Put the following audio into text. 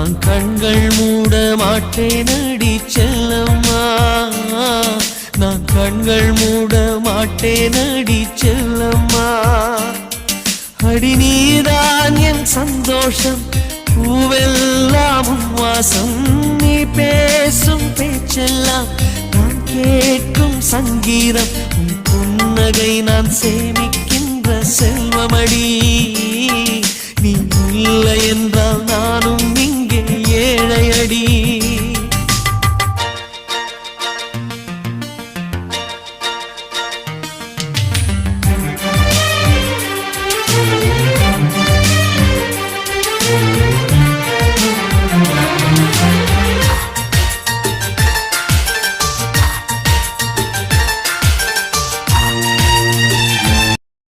நான் கண்கள் மூட மாட்டேனடி செல்லம்மா, நான் கண்கள் மூட மாட்டேனடி செல்லம்மா. அடி நீதான் என் சந்தோஷம், பூவெல்லாம் உன் வாசம், நீ பேசும் பேச்செல்லாம் நான் கேட்கும் சங்கீதம், உன் புன்னகை நான் சேமிக்கின்ற செல்வமடி. நீ இல்லை என்றால் நானும் இங்கே ஏழையடி.